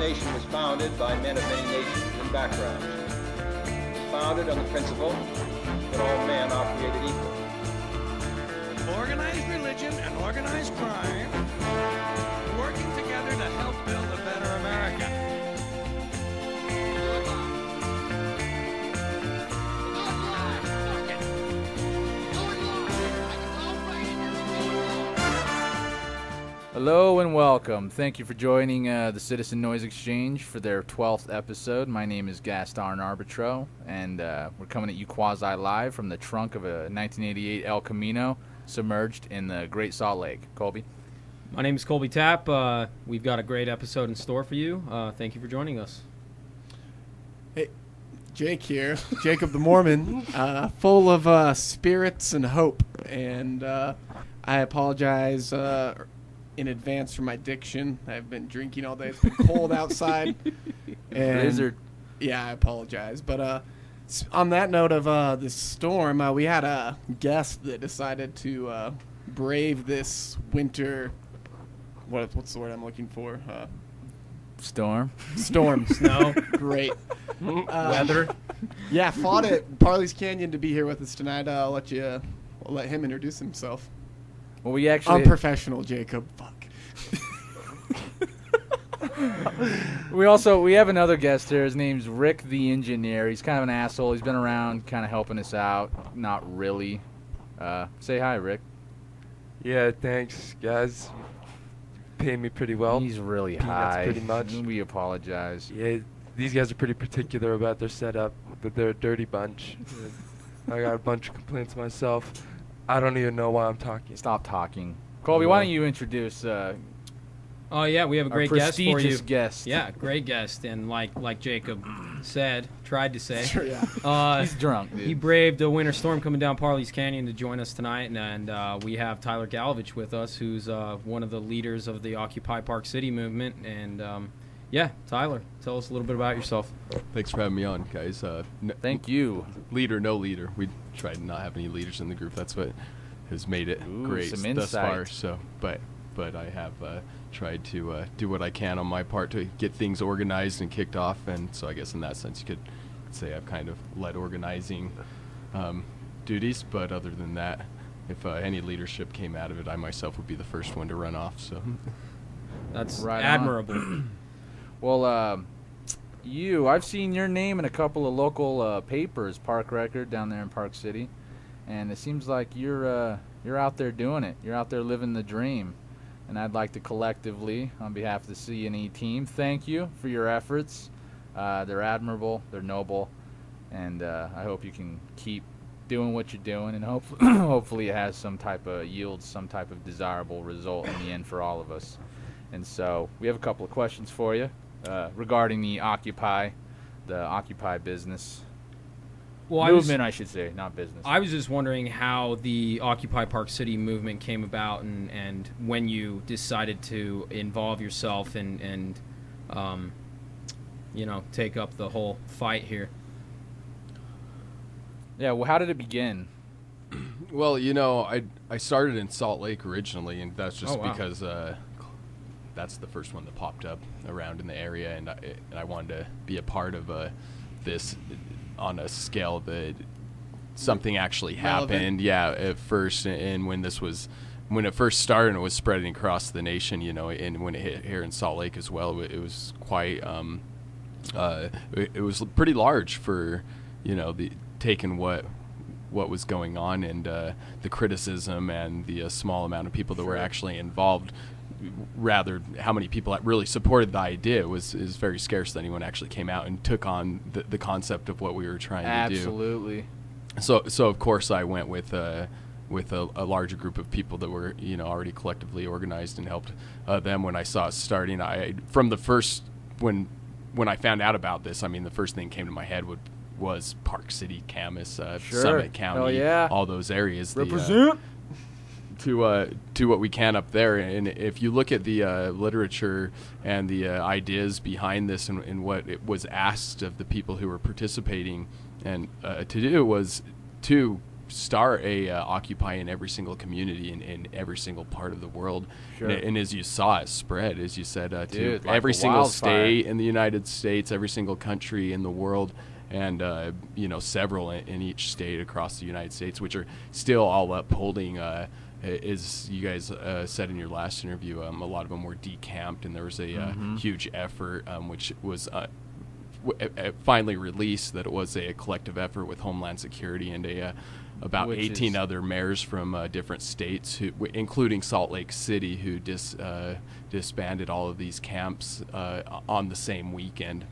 nation was founded by men of many nations and backgrounds. Founded on the principle that all men are created equal. Organized religion and organized crime working together to help build a better America. Hello and welcome. Thank you for joining the Citizen Noise Exchange for their 12th episode. My name is Gaston Arbitro, and we're coming at you quasi-live from the trunk of a 1988 El Camino submerged in the Great Salt Lake. Colby? My name is Colby Tapp. We've got a great episode in store for you. Thank you for joining us. Hey, Jake here, Jacob the Mormon, full of spirits and hope. And I apologize in advance for my diction. I've been drinking all day. It's been cold outside. Blizzard. Yeah, I apologize. But on that note of this storm, we had a guest that decided to brave this winter. What's the word I'm looking for? Storm. Snow. Great. Weather. Yeah, fought at Parley's Canyon to be here with us tonight. I'll let him introduce himself. Well, we actually unprofessional, Jacob. Fuck. we have another guest here. His name's Rick the Engineer. He's kind of an asshole. He's been around kind of helping us out. Not really. Say hi, Rick. Yeah, thanks, guys. Paying me pretty well. He's really Peanuts high. pretty much. We apologize. Yeah, these guys are pretty particular about their setup, but they're a dirty bunch. I got a bunch of complaints myself. I don't even know why I'm talking. Stop talking. Colby, why don't you introduce Oh yeah, we have a great our guest for you. prestigious guest. Yeah, great guest, and like Jacob tried to say, Sure, yeah. He's drunk, dude. he braved a winter storm coming down Parley's Canyon to join us tonight, and we have Tyler Galovich with us, who's one of the leaders of the Occupy Park City movement. And yeah, Tyler, tell us a little bit about yourself. Thanks for having me on, guys. Thank you. Leader, no leader. We tried to not have any leaders in the group. That's what has made it great some thus far. insight. So, but I have tried to do what I can on my part to get things organized and kicked off. And so I guess in that sense you could say I've kind of led organizing duties. But other than that, if any leadership came out of it, I myself would be the first one to run off. So That's Right admirable. Well, I've seen your name in a couple of local papers, Park Record down there in Park City, and it seems like you're out there doing it. You're out there living the dream, and I'd like to collectively, on behalf of the C.N.E team, thank you for your efforts. They're admirable, they're noble, and I hope you can keep doing what you're doing, and hopefully it has some type of desirable result in the end for all of us. And so we have a couple of questions for you. Regarding the Occupy business. Movement, I should say, not business. I was just wondering how the Occupy Park City movement came about, and when you decided to involve yourself and take up the whole fight here. Yeah, well, how did it begin? well, I started in Salt Lake originally, and that's just because that's the first one that popped up around in the area, and I wanted to be a part of this on a scale that something actually happened. Yeah, at first, and when it first started and it was spreading across the nation, and when it hit here in Salt Lake as well, it was quite. It was pretty large for, taking what was going on and the criticism and the small amount of people that were actually involved. Rather, how many people that really supported the idea is very scarce. That anyone actually came out and took on the concept of what we were trying to do. Absolutely. So of course I went with a larger group of people that were already collectively organized and helped them when I saw it starting. From the first when I found out about this, the first thing that came to my head was Park City, Camas, Summit County, all those areas. Represent. To what we can up there, and if you look at the literature and the ideas behind this and what it was asked of the people who were participating and to do was to start a Occupy in every single community in every single part of the world. Sure. And as you saw it spread, as you said, Dude, to like every a single wildfire. state in the United States, every single country in the world, and several in each state across the United States, which are still all upholding. As you guys said in your last interview, a lot of them were decamped, and there was a huge effort, which was finally released, that it was a collective effort with Homeland Security and about Which 18 is- other mayors from different states, including Salt Lake City, who disbanded all of these camps on the same weekend.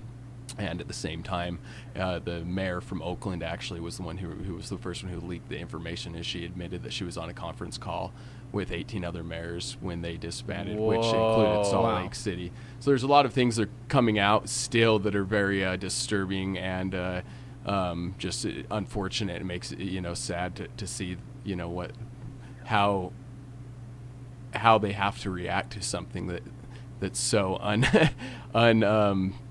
And at the same time, the mayor from Oakland actually was the one who was the first one who leaked the information, as she admitted that she was on a conference call with 18 other mayors when they disbanded, which included Salt Wow. Lake City. So there's a lot of things that are coming out still that are very disturbing and just unfortunate. It makes it sad to see how they have to react to something that's so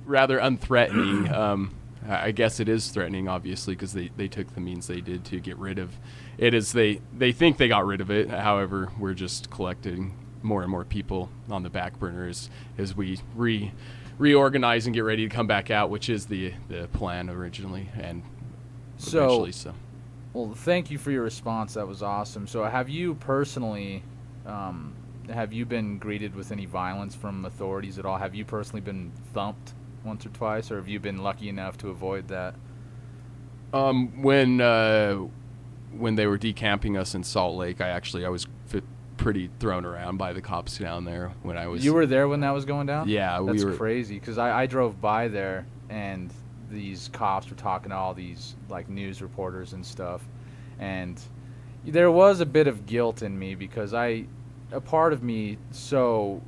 rather unthreatening. I guess it is threatening, obviously, because they took the means they did to get rid of it. As they think they got rid of it. However, we're just collecting more and more people on the back burner as we reorganize and get ready to come back out, which is the plan originally and eventually. So, well, thank you for your response. That was awesome. So, have you personally, have you been greeted with any violence from authorities at all? Have you personally been thumped once or twice, or have you been lucky enough to avoid that? When they were decamping us in Salt Lake, I was pretty thrown around by the cops down there when I was. You were there when that was going down? Yeah, That's we were crazy, because I drove by there, and these cops were talking to all these news reporters and stuff, and there was a bit of guilt in me, because a part of me so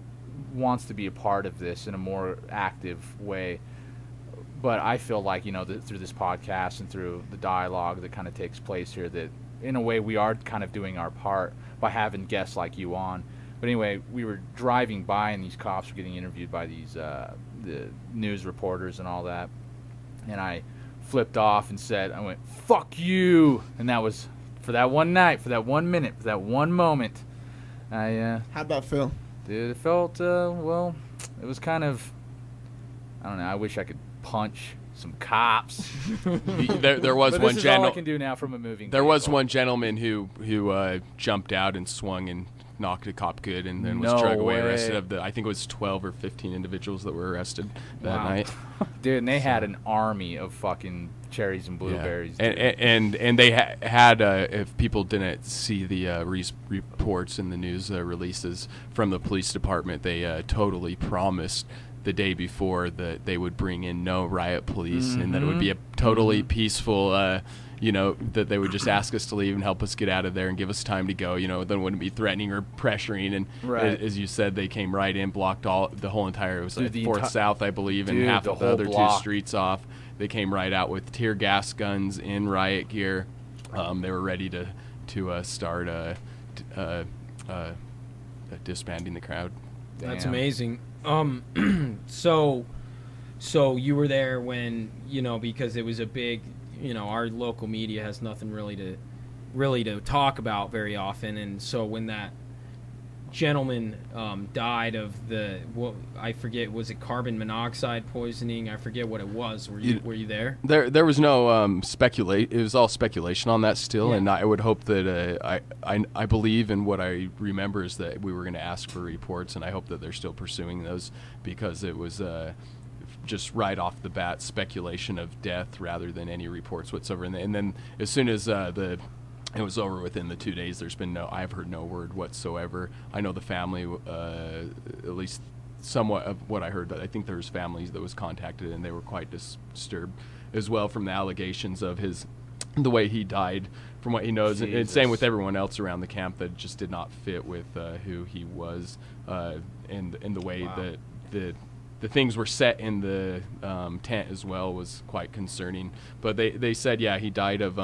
wants to be a part of this in a more active way, but I feel like through this podcast and through the dialogue that kind of takes place here, that in a way we are kind of doing our part by having guests like you on. But anyway, we were driving by, and these cops were getting interviewed by these the news reporters and all that, and I flipped off and said, I went, "Fuck you!" And that was for that one night, for that 1 minute, for that one moment. How'd that feel? Dude, it felt, well, it was kind of, I don't know, I wish I could punch some cops. there was but one this is all I can do now from a moving There was vehicle. one gentleman who jumped out and swung and knocked a cop good, and then was No dragged away, way. arrested. I think it was 12 or 15 individuals that were arrested that night. Dude, and they had an army of fucking cherries and blueberries. Yeah. And they had if people didn't see the reports in the news releases from the police department, they totally promised the day before that they would bring in no riot police, and that it would be a totally peaceful, that they would just ask us to leave and help us get out of there and give us time to go, that wouldn't be threatening or pressuring. And Right. as you said, they came right in, blocked the whole entire, it was Dude, like the 4th South, I believe, and Dude, half the of the whole other block. 2 streets off. They came right out with tear gas guns in riot gear. They were ready to start disbanding the crowd. That's Damn. amazing. So you were there when, because it was a big, our local media has nothing really to talk about very often, and so when that gentleman died of I forget, was it carbon monoxide poisoning? I forget what it was. Were you there? There was no speculate. It was all speculation on that still, Yeah. and I would hope that I believe in what I remember is that we were going to ask for reports, and I hope that they're still pursuing those, because it was just right off the bat speculation of death rather than any reports whatsoever. And then as soon as it was over within the 2 days, I've heard no word whatsoever. I know the family, at least somewhat of what I heard, I think there was families that was contacted, and they were quite disturbed as well from the allegations of the way he died, from what he knows. And same with everyone else around the camp, that just did not fit with who he was, and the way that the things were set in the tent as well was quite concerning. But they said, he died of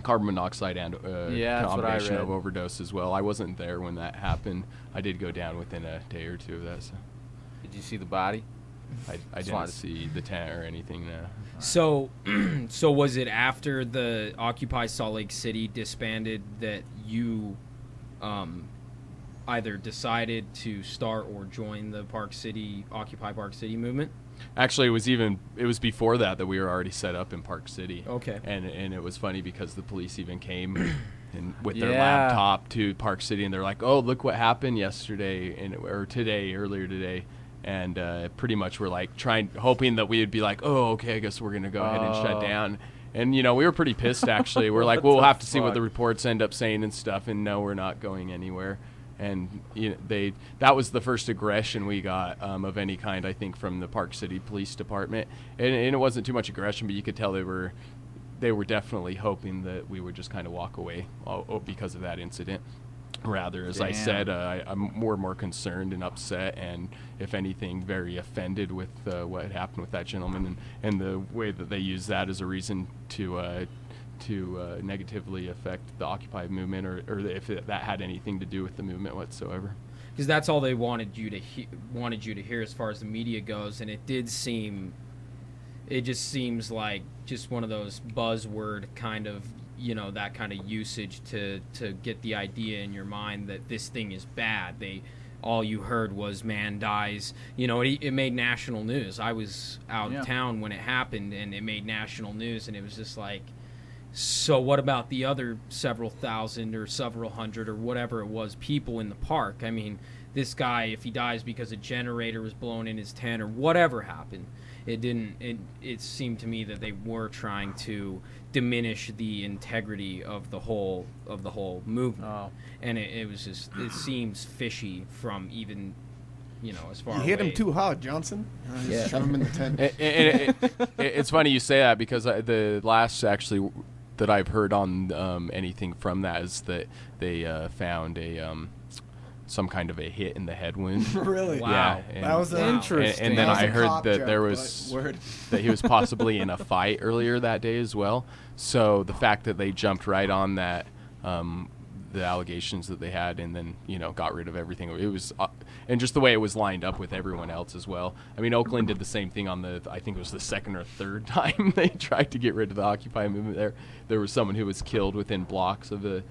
carbon monoxide and that's what I combination read. of overdose as well. I wasn't there when that happened. I did go down within a day or two of that. So. Did you see the body? I didn't see the tent or anything. So, so was it after the Occupy Salt Lake City disbanded that you either decided to start or join the Occupy Park City movement? Actually, it was before that we were already set up in Park City. Okay. And it was funny because the police even came and with their laptop to Park City, and they're like, "Oh, look what happened yesterday earlier today." And pretty much we're like hoping that we would be like, "Oh, okay, I guess we're gonna go ahead and shut down." And we were pretty pissed actually. We're like, "We'll have to see what the reports end up saying and stuff." And no, we're not going anywhere. And that was the first aggression we got of any kind, I think, from the Park City Police Department. And it wasn't too much aggression, but you could tell they were definitely hoping that we would just kind of walk away because of that incident. Rather, as I said, I'm more concerned and upset, and if anything, very offended with what had happened with that gentleman, and the way that they use that as a reason to negatively affect the Occupy movement, or if that had anything to do with the movement whatsoever. Because that's all they wanted you to hear as far as the media goes, and it just seems like just one of those buzzword kind of, that kind of usage to get the idea in your mind that this thing is bad. All you heard was man dies. It made national news. I was out of town when it happened, and it made national news, and it was just like, so what about the other several thousand or several hundred or whatever it was people in the park? I mean, this guy, if he dies because a generator was blown in his tent or whatever happened, it seemed to me that they were trying to diminish the integrity of the whole movement. And it was just, it seems fishy from even as far you hit him too hard, Johnson. Shove him in the tent. It's funny you say that, because the last actually that I've heard on anything from that is that they found some kind of a hit in the head wound. Really? Wow. Yeah, that was interesting. And then I heard that joke, there was that he was possibly in a fight earlier that day as well. So the fact that they jumped right on that, the allegations that they had, and then got rid of everything. It was, and just the way it was lined up with everyone else as well. I mean, Oakland did the same thing on I think it was the second or third time they tried to get rid of the Occupy movement. There was someone who was killed within blocks of the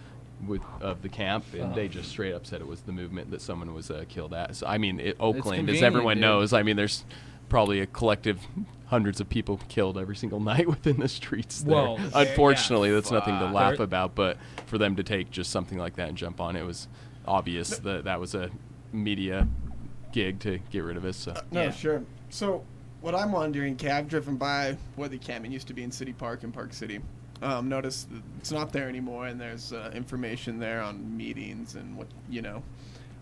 camp, and they just straight up said it was the movement that someone was killed at. So I mean, Oakland, as everyone knows, I mean, there's probably a collective hundreds of people killed every single night within the streets there. Well, unfortunately, that's nothing to laugh about, but for them to take just something like that and jump on it was obvious that was a media gig to get rid of us. So. Sure. So what I'm wondering, I've driven by where the cabin used to be in City Park in Park City. Notice it's not there anymore, and there's information there on meetings and what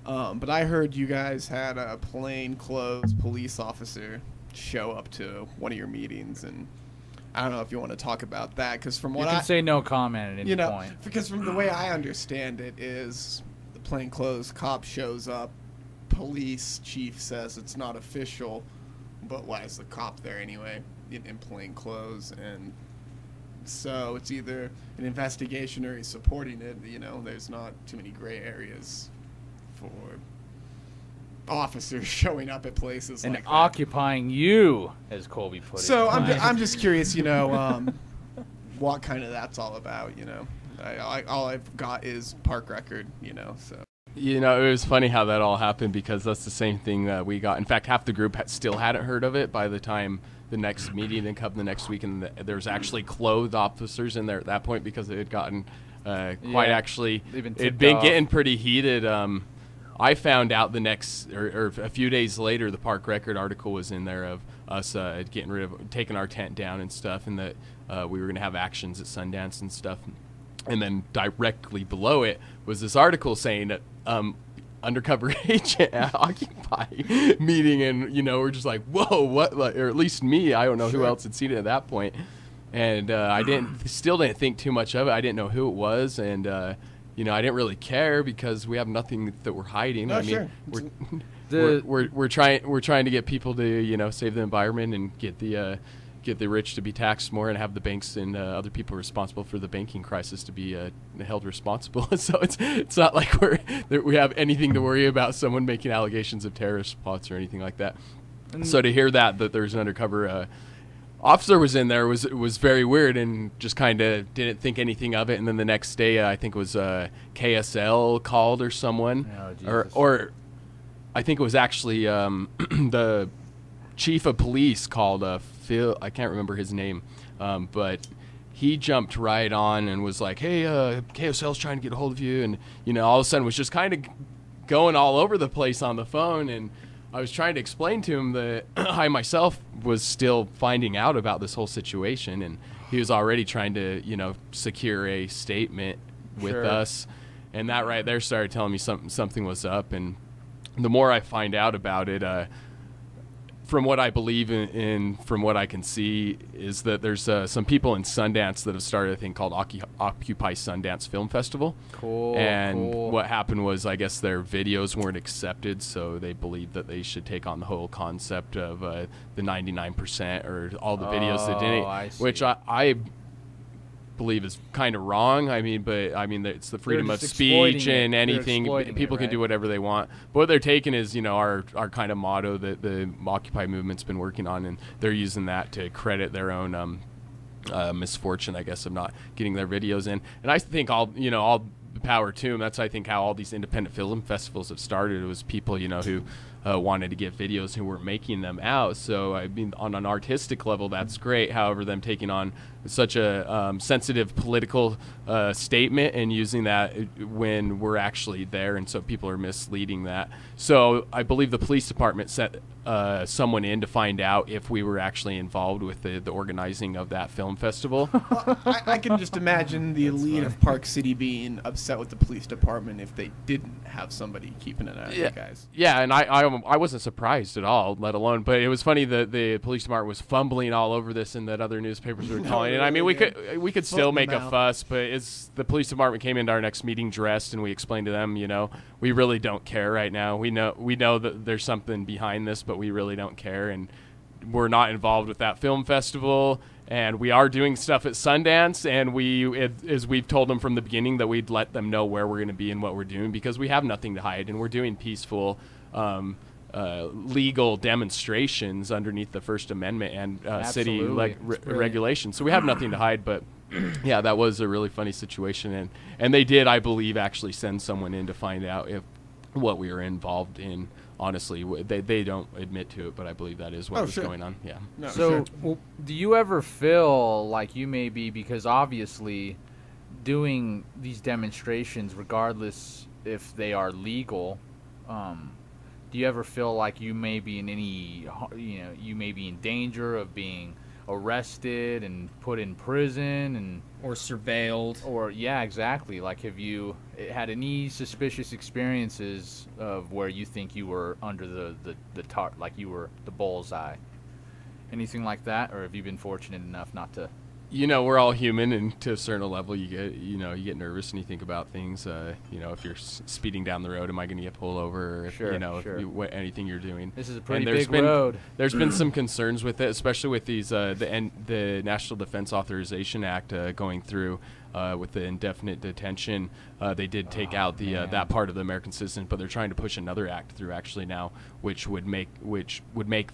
but I heard you guys had a plainclothes police officer show up to one of your meetings, and I don't know if you want to talk about that, because from what you can say no comment at any point. Because from the way I understand it is the plainclothes cop shows up, police chief says it's not official, but why is the cop there anyway in plain clothes? And so it's either an investigation or he's supporting it. There's not too many gray areas for officers showing up at places and like that. Occupying you, as Colby put it. So I'm just curious, what kind of that's all about. All I've got is park record, so. It was funny how that all happened, because that's the same thing that we got. In fact, half the group still hadn't heard of it by the time the next meeting had come the next week, and there was actually clothed officers in there at that point, because it had gotten it'd been getting pretty heated. I found out the next, or a few days later, the Park Record article was in there of us taking our tent down and stuff, and that we were going to have actions at Sundance and stuff. And then directly below it was this article saying that undercover agent at Occupy meeting, and we're just like, whoa, what? Or at least me, I don't know who else had seen it at that point. And I still didn't think too much of it. I didn't know who it was, and I didn't really care, because we have nothing that we're hiding. We're trying to get people to save the environment and get the rich to be taxed more, and have the banks and other people responsible for the banking crisis to be held responsible. So it's not like we have anything to worry about someone making allegations of terrorist plots or anything like that. So to hear that there's an undercover officer was in there was very weird, and just kind of didn't think anything of it. And then the next day, I think it was KSL called or someone, or I think it was actually the chief of police called Phil. I can't remember his name, but he jumped right on and was like, "Hey, KSL's trying to get a hold of you," and all of a sudden was just kind of going all over the place on the phone. And I was trying to explain to him that I myself was still finding out about this whole situation, and he was already trying to, secure a statement with us. And that right there started telling me something was up. And the more I find out about it, from what I believe in, from what I can see, is that there's some people in Sundance that have started a thing called Occupy Sundance Film Festival. Cool. And what happened was, I guess their videos weren't accepted, so they believed that they should take on the whole concept of the 99% or all the videos that didn't, which I believe is kind of wrong. It's the freedom of speech and anything. People can do whatever they want. But what they're taking is, our kind of motto that the Occupy movement's been working on, and they're using that to credit their own misfortune, I guess, of not getting their videos in. And I think all the power to them. That's, I think, how all these independent film festivals have started. It was people, who wanted to get videos who weren't making them out. So, on an artistic level, that's great. However, them taking on such a sensitive political statement and using that when we're actually there, and so people are misleading that. So I believe the police department sent someone in to find out if we were actually involved with the organizing of that film festival. I can just imagine the elite of Park City being upset with the police department if they didn't have somebody keeping an eye on you guys. Yeah, and I wasn't surprised at all, let alone. But it was funny that the police department was fumbling all over this, and that other newspapers were calling. And we could still make a fuss, but the police department came into our next meeting dressed, and we explained to them, we really don't care right now. We know that there's something behind this, but we really don't care, and we're not involved with that film festival. And we are doing stuff at Sundance, and as we've told them from the beginning, that we'd let them know where we're going to be and what we're doing, because we have nothing to hide, and we're doing peaceful, legal demonstrations underneath the First Amendment and city regulations. So we have nothing to hide. But yeah, that was a really funny situation, and they did, I believe, actually send someone in to find out what we were involved in. Honestly, they don't admit to it, but I believe that is what was going on. Yeah. No, so, do you ever feel like you may be, because obviously doing these demonstrations, regardless if they are legal, do you ever feel like you may be in you may be in danger of being arrested and put in prison or surveilled? Or exactly. Like, have you had any suspicious experiences of where you think you were under the like you were the bullseye? Anything like that, or have you been fortunate enough not to? We're all human, and to a certain level, you get nervous and you think about things. If you're speeding down the road, am I going to get pulled over? Or, anything you're doing. This is a pretty big road. There's been some concerns with it, especially with these the National Defense Authorization Act going through. With the indefinite detention, they did take out that part of the American citizen, but they're trying to push another act through actually now, which would make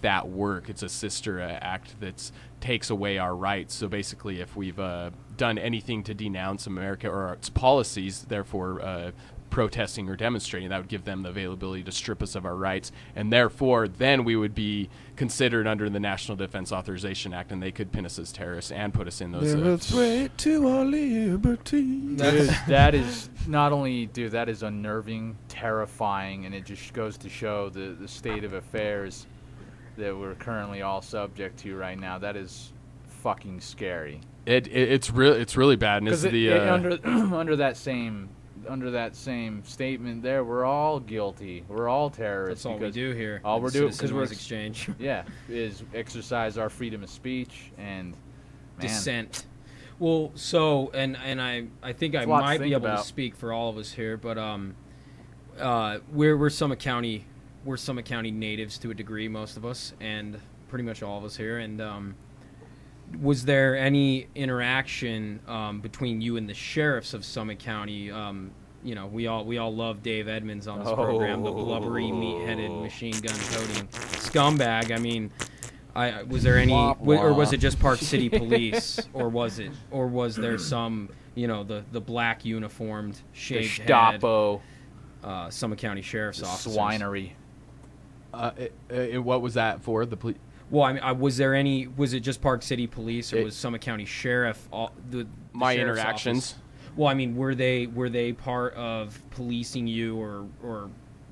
that work. It's a sister act that takes away our rights. So basically, if we've done anything to denounce America or its policies, therefore protesting or demonstrating, that would give them the availability to strip us of our rights, and therefore then we would be considered under the National Defense Authorization Act, and they could pin us as terrorists and put us in those. Let's wait to our liberty. That is not only, that is unnerving, terrifying, and it just goes to show the state of affairs that we're currently all subject to right now. That is fucking scary. It's really bad, and it's under that same statement there, we're all guilty. We're all terrorists. That's all we do here. All we're doing, because we're exchange. is exercise our freedom of speech and dissent. Well, so and I think I might be able to speak for all of us here, but we're Summit County natives to a degree, most of us, and pretty much all of us here. And was there any interaction between you and the sheriffs of Summit County you know, we all love Dave Edmonds on this program, the blubbery, meat-headed, machine gun toting scumbag. I mean, was there any, or was it just Park City Police, or was there some, you know, the black uniformed shaved Gestapo, head, Summit County Sheriff's Office swinery? What was that for? The police? Well, I mean, was it just Park City Police, or was Summit County Sheriff my Sheriff's interactions? Office? Well, I mean, were they part of policing you or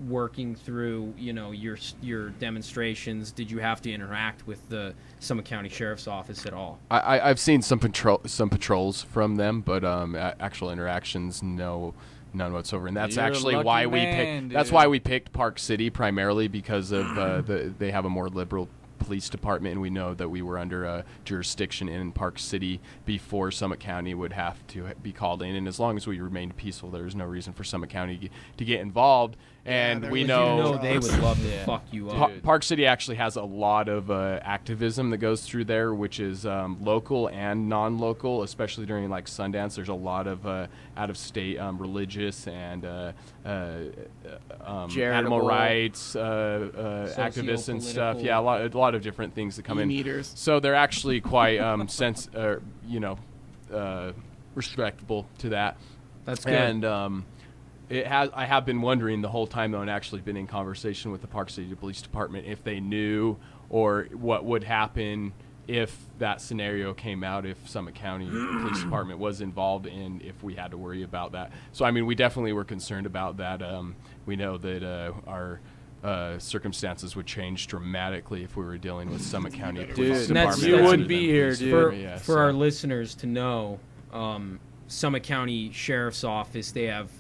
working through, you know, your demonstrations? Did you have to interact with the Summit County Sheriff's Office at all? I've seen some patrols from them, but actual interactions, no. None whatsoever, and that's You're actually a lucky why we man, picked. That's dude. why we picked Park City primarily, because of they have a more liberal police department, and we know that we were under a jurisdiction in Park City before Summit County would have to be called in, and as long as we remained peaceful, there was no reason for Summit County to get involved. And we know they would love to fuck you up. Park City actually has a lot of activism that goes through there, which is local and non-local, especially during like Sundance. There's a lot of out-of-state religious and animal rights activists and stuff. Yeah, a lot of different things that come in. So they're actually quite respectable to that. That's good. And I have been wondering the whole time, though, and actually been in conversation with the Park City Police Department if they knew or what would happen if that scenario came out, if Summit County Police Department was involved, and if we had to worry about that. So, I mean, we definitely were concerned about that. We know that our circumstances would change dramatically if we were dealing with Summit County Police Department. You wouldn't be here, dude. For our listeners to know, Summit County Sheriff's Office, they have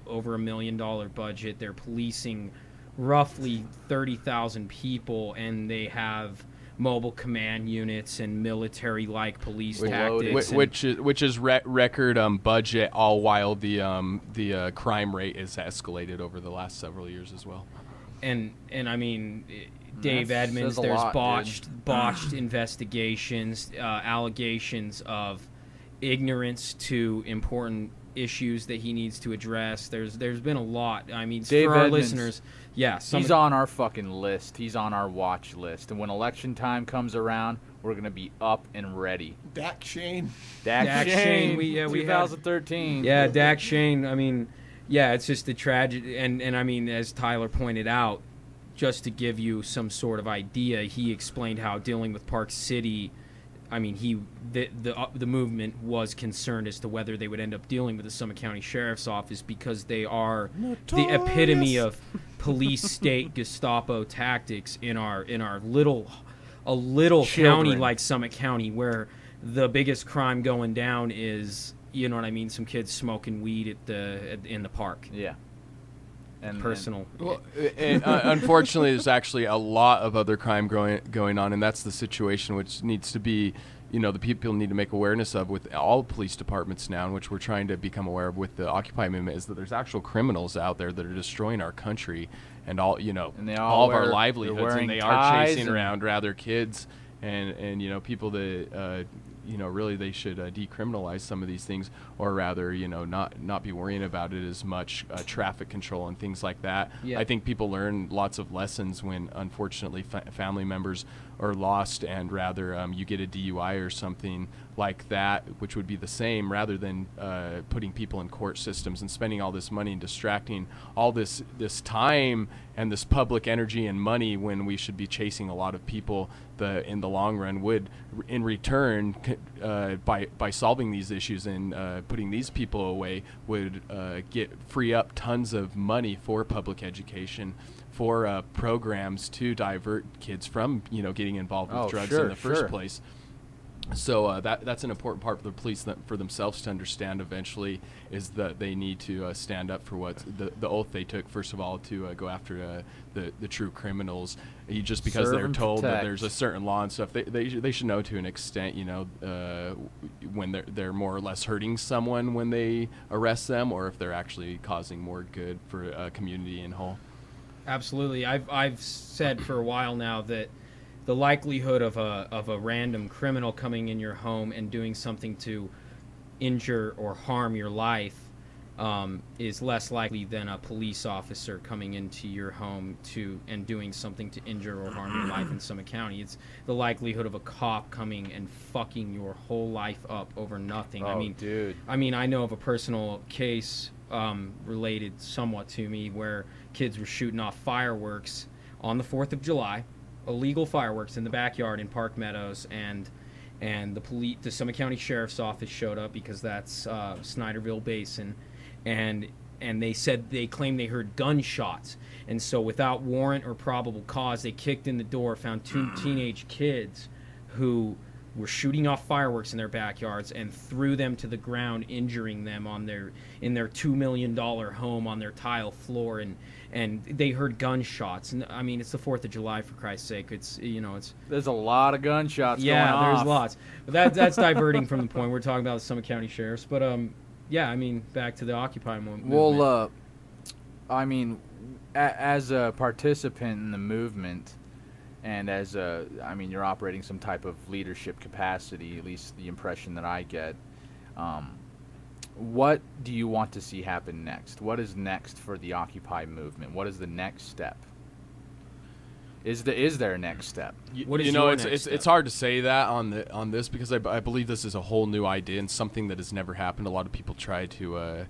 over $1 million budget. They're policing roughly 30,000 people, and they have mobile command units and military-like police tactics, which is record budget, all while the crime rate is escalated over the last several years as well. And I mean, Dave Edmonds, there's botched investigations, allegations of ignorance to important issues that he needs to address. There's been a lot. I mean, Dave for our Edmonds, listeners, he's on our fucking list. He's on our watch list. And when election time comes around, we're gonna be up and ready. Dak Shane. Dak Shane. We 2013. Yeah, Dak Shane. I mean, yeah, it's just a tragedy. And I mean, as Tyler pointed out, just to give you some sort of idea, he explained how dealing with Park City, I mean, the movement was concerned as to whether they would end up dealing with the Summit County Sheriff's Office because they are the epitome of police state Gestapo tactics in our little county like Summit County, where the biggest crime going down is, you know what I mean, some kids smoking weed in the park. Yeah. And personal. Unfortunately, there's actually a lot of other crime going on, and that's the situation which needs to be, you know, the people need to make awareness of with all police departments now, and which we're trying to become aware of with the Occupy movement, is that there's actual criminals out there that are destroying our country and all of our livelihoods, and they are chasing around rather kids and you know, people that you know, really they should decriminalize some of these things, or rather, you know, not be worrying about it as much, traffic control and things like that. Yeah. I think people learn lots of lessons when, unfortunately, family members are lost, and rather you get a DUI or something like that, which would be the same, rather than putting people in court systems and spending all this money and distracting all this time and this public energy and money, when we should be chasing a lot of people. In the long run would, in return, by solving these issues and putting these people away, would free up tons of money for public education, for programs to divert kids from, you know, getting involved with drugs in the first place. So that's an important part for the police for themselves to understand eventually, is that they need to stand up for what the oath they took, first of all, to go after the true criminals. Just because they're told that there's a certain law and stuff, they should know to an extent, you know, when they're more or less hurting someone when they arrest them, or if they're actually causing more good for a community in whole. Absolutely. I've said for a while now that the likelihood of a random criminal coming in your home and doing something to injure or harm your life is less likely than a police officer coming into your home and doing something to injure or harm your life in Summit County. It's the likelihood of a cop coming and fucking your whole life up over nothing. Oh, dude. I mean, I know of a personal case related somewhat to me where kids were shooting off fireworks on the 4th of July, illegal fireworks in the backyard in Park Meadows, and the Summit County Sheriff's Office showed up because that's Snyderville Basin, and they claimed they heard gunshots, and so without warrant or probable cause, they kicked in the door, found 2 teenage kids who were shooting off fireworks in their backyards and threw them to the ground, injuring them in their $2 million home on their tile floor, and they heard gunshots. And I mean, it's the 4th of July, for Christ's sake. There's a lot of gunshots going off. Yeah, there's lots. But that's diverting from the point. We're talking about the Summit County Sheriffs. But yeah, I mean, back to the Occupy movement. Well, I mean, as a participant in the movement, and as you're operating some type of leadership capacity, at least the impression that I get. What do you want to see happen next? What is next for the Occupy movement? What is the next step? Is there a next step? It's hard to say that on this because I believe this is a whole new idea and something that has never happened. A lot of people try to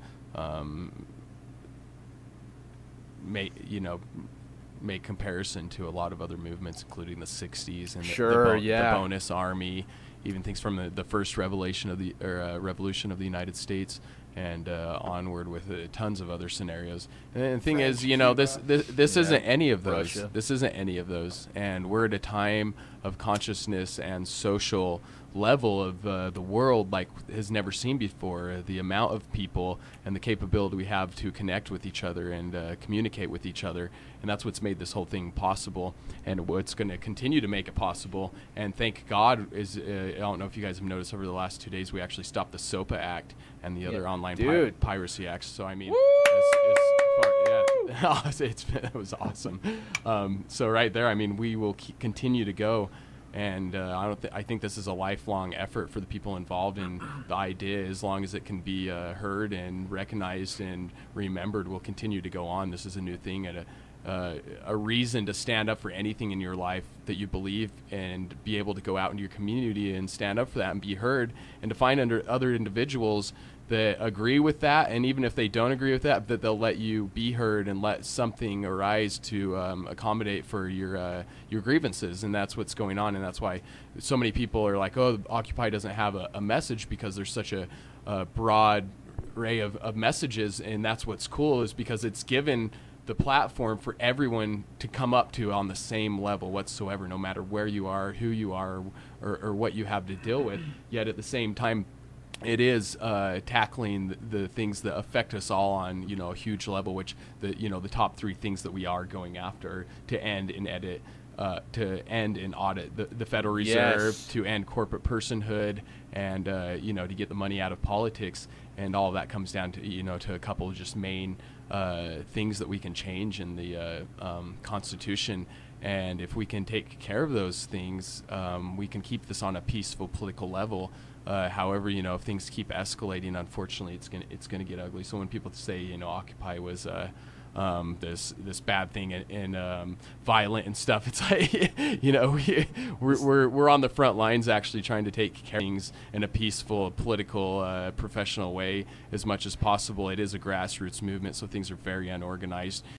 make comparison to a lot of other movements, including the 60s and the bonus army, even things from the first revolution of the United States and onward with tons of other scenarios. And the thing is, this isn't any of those. Russia. This isn't any of those. And we're at a time of consciousness and social level of the world like has never seen before. The amount of people and the capability we have to connect with each other and communicate with each other, and that's what's made this whole thing possible, and what's going to continue to make it possible. And thank God is I don't know if you guys have noticed over the last 2 days we actually stopped the SOPA Act and the other online piracy acts. So I mean, it was awesome. So right there, I mean, we will continue to go. And I think this is a lifelong effort for the people involved in the idea. As long as it can be heard and recognized and remembered, we'll continue to go on. This is a new thing and a reason to stand up for anything in your life that you believe, and be able to go out into your community and stand up for that and be heard, and to find other individuals that agree with that, and even if they don't agree with that, that they'll let you be heard and let something arise to accommodate for your grievances. And that's what's going on, and that's why so many people are like, oh, Occupy doesn't have a message, because there's such a broad array of messages. And that's what's cool, is because it's given the platform for everyone to come up to on the same level whatsoever, no matter where you are, who you are, or what you have to deal with. Yet at the same time, it is tackling the things that affect us all on a huge level, which the top 3 things that we are going after: to end and audit the Federal Reserve, to end corporate personhood, and to get the money out of politics. And all of that comes down to to a couple of just main things that we can change in the Constitution. And if we can take care of those things, we can keep this on a peaceful political level. However, if things keep escalating, unfortunately, it's gonna get ugly. So when people say, Occupy was this bad thing and violent and stuff, it's like, we're on the front lines actually trying to take care of things in a peaceful, political, professional way as much as possible. It is a grassroots movement, so things are very unorganized.